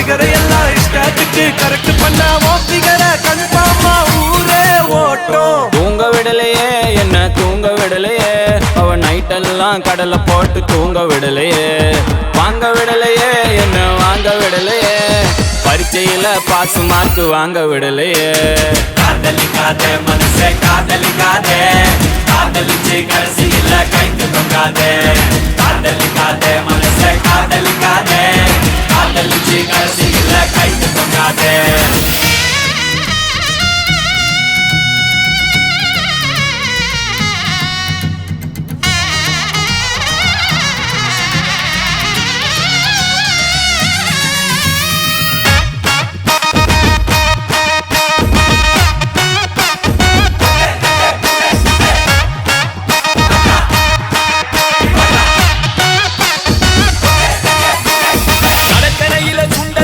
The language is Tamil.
ஃபிகரை எல்லாம் இஷ்டத்துக்கு கரெக்ட் பண்ண ஃபிகரை கன்ஃபார்மா ஊரே ஓட்டும். தூங்க விடலையே என்ன தூங்க விடலையே, அவன் நைட்டெல்லாம் கடலை போட்டு தூங்க விடலையே. வாங்க விடலையே என்ன வாங்க விடலையே, பரீட்சையில பாஸ் மார்க் வாங்க விடலையே. காதலிக்காதே மனசே காதலிக்காதே, காதலிச்சு கடைசியில கைக்கு தொங்காதே. காதலிக்காதே மனசே காதலிக்காதே, காதலிச்சு கடைசியில கைக்கு தொங்காதே.